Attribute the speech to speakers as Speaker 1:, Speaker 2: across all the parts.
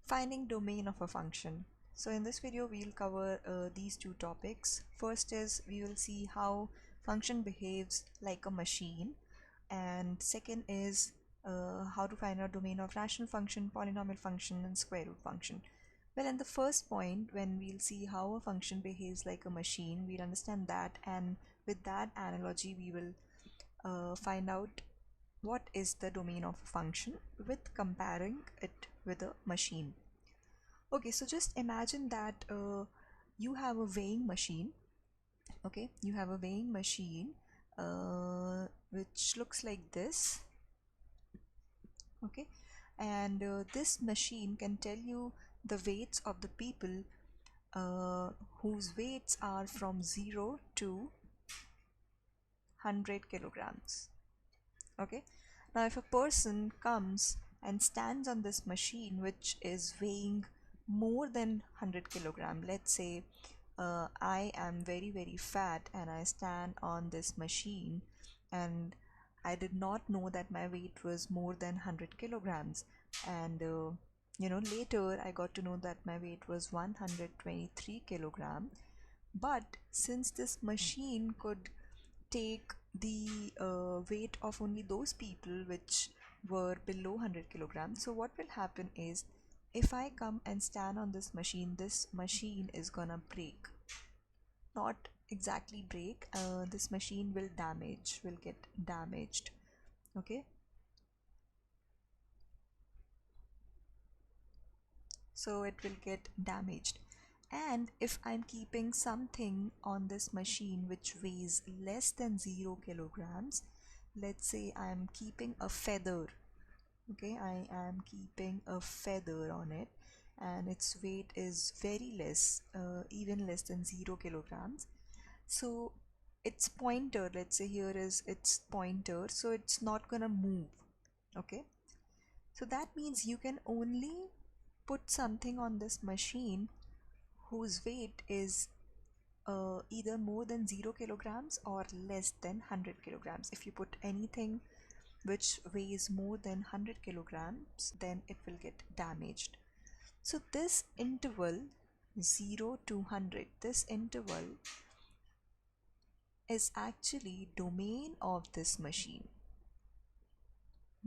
Speaker 1: Finding domain of a function. So in this video we'll cover these two topics. First is we will see how function behaves like a machine, and second is how to find out domain of rational function, polynomial function, and square root function. Well, in the first point, when we'll see how a function behaves like a machine, we'll understand that, and with that analogy we will find out what is the domain of a function with comparing it with a machine. Okay, so just imagine that you have a weighing machine. Okay, you have a weighing machine which looks like this. Okay, and this machine can tell you the weights of the people whose weights are from 0 to 100 kilograms. Okay, now if a person comes and stands on this machine which is weighing more than 100 kilogram, let's say I am very fat and I stand on this machine and I did not know that my weight was more than 100 kilograms, and later I got to know that my weight was 123 kilogram. But since this machine could take the weight of only those people which were below 100 kilograms, so what will happen is if I come and stand on this machine is gonna break. Not exactly break, this machine will get damaged. Okay, so it will get damaged. And if I'm keeping something on this machine which weighs less than 0 kilograms, let's say I'm keeping a feather. Okay, I am keeping a feather on it and its weight is very less, even less than 0 kilograms. So its pointer, let's say here is its pointer, so it's not gonna move. Okay, so that means you can only put something on this machine whose weight is either more than 0 kilograms or less than 100 kilograms. If you put anything which weighs more than 100 kilograms, then it will get damaged. So this interval 0 to 100, this interval is actually domain of this machine.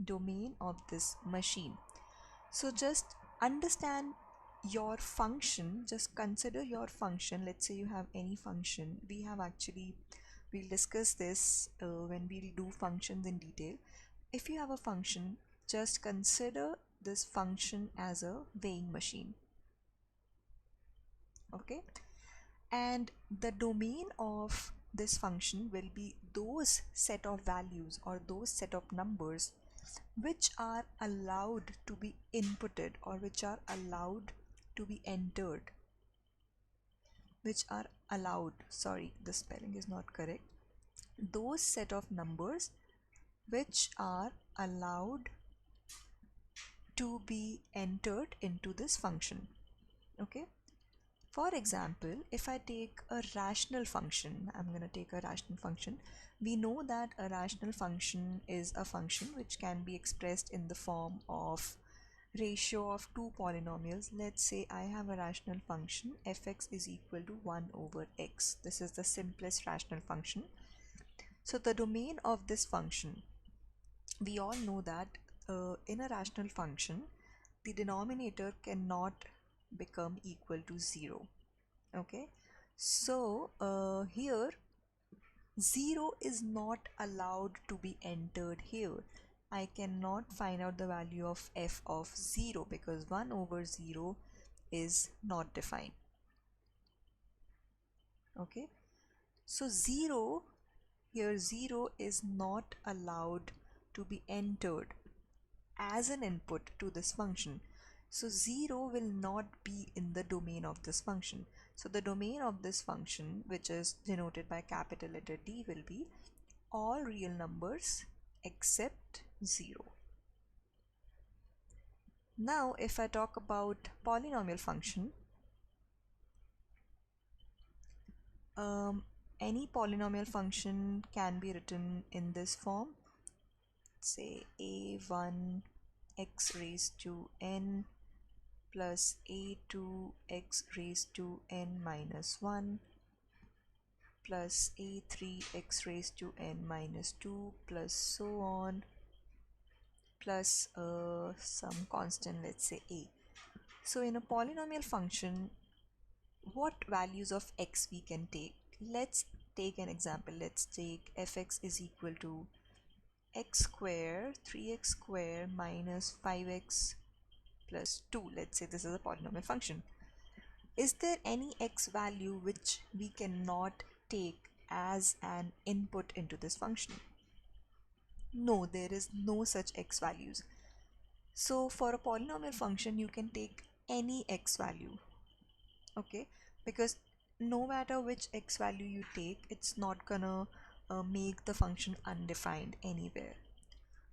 Speaker 1: Domain of this machine. So just understand your function, just consider your function. Let's say you have any function. We'll discuss this when we'll do functions in detail. If you have a function, just consider this function as a weighing machine. Okay, and the domain of this function will be those set of values or those set of numbers which are allowed to be inputted or which are allowed to be entered, which are allowed, sorry, the spelling is not correct, those set of numbers which are allowed to be entered into this function. Okay, for example, if I take a rational function, I'm going to take a rational function. We know that a rational function is a function which can be expressed in the form of ratio of two polynomials. Let's say I have a rational function fx is equal to 1 over x. This is the simplest rational function. So the domain of this function, we all know that in a rational function the denominator cannot become equal to 0. Okay, so here 0 is not allowed to be entered here. I cannot find out the value of f of 0 because 1 over 0 is not defined. Okay, so 0 here, 0 is not allowed to be entered as an input to this function. So 0 will not be in the domain of this function. So the domain of this function, which is denoted by capital letter D, will be all real numbers except 0. Now if I talk about polynomial function, any polynomial function can be written in this form. Say a1 x raised to n plus a2x raised to n minus 1 plus a3x raised to n minus 2 plus so on, plus some constant, let's say a. So in a polynomial function, what values of x we can take? Let's take an example. Let's take fx is equal to x square 3x square minus 5x plus 2. Let's say this is a polynomial function. Is there any x value which we cannot take as an input into this function? No, there is no such x values. So for a polynomial function, you can take any x value, okay? Because no matter which x value you take, it's not gonna make the function undefined anywhere.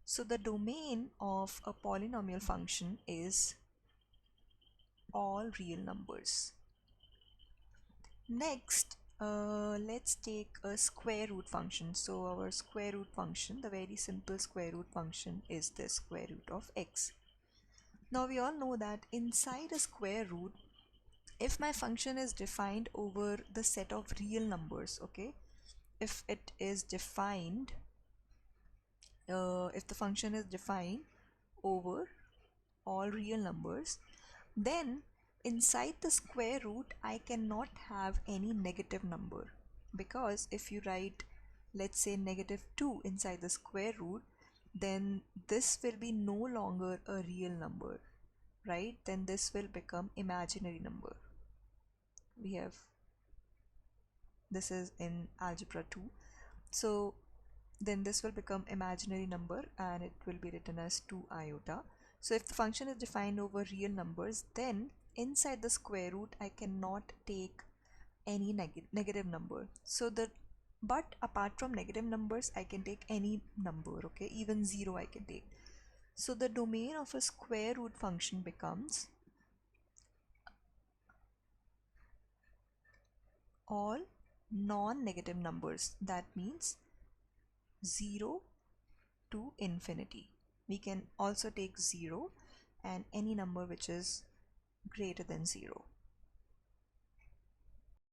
Speaker 1: So the domain of a polynomial function is all real numbers. Next, let's take a square root function. So our square root function, the very simple square root function, is the square root of x. Now we all know that inside a square root, if my function is defined over the set of real numbers, okay, if it is defined, if the function is defined over all real numbers, then inside the square root I cannot have any negative number, because if you write, let's say, -2 inside the square root, then this will be no longer a real number, right? Then this will become imaginary number. We have, this is in algebra 2. So then this will become imaginary number and it will be written as 2 iota. So if the function is defined over real numbers, then inside the square root I cannot take any negative number. So but apart from negative numbers, I can take any number, okay? Even 0 I can take. So the domain of a square root function becomes all non-negative numbers. That means 0 to infinity. We can also take 0 and any number which is greater than 0.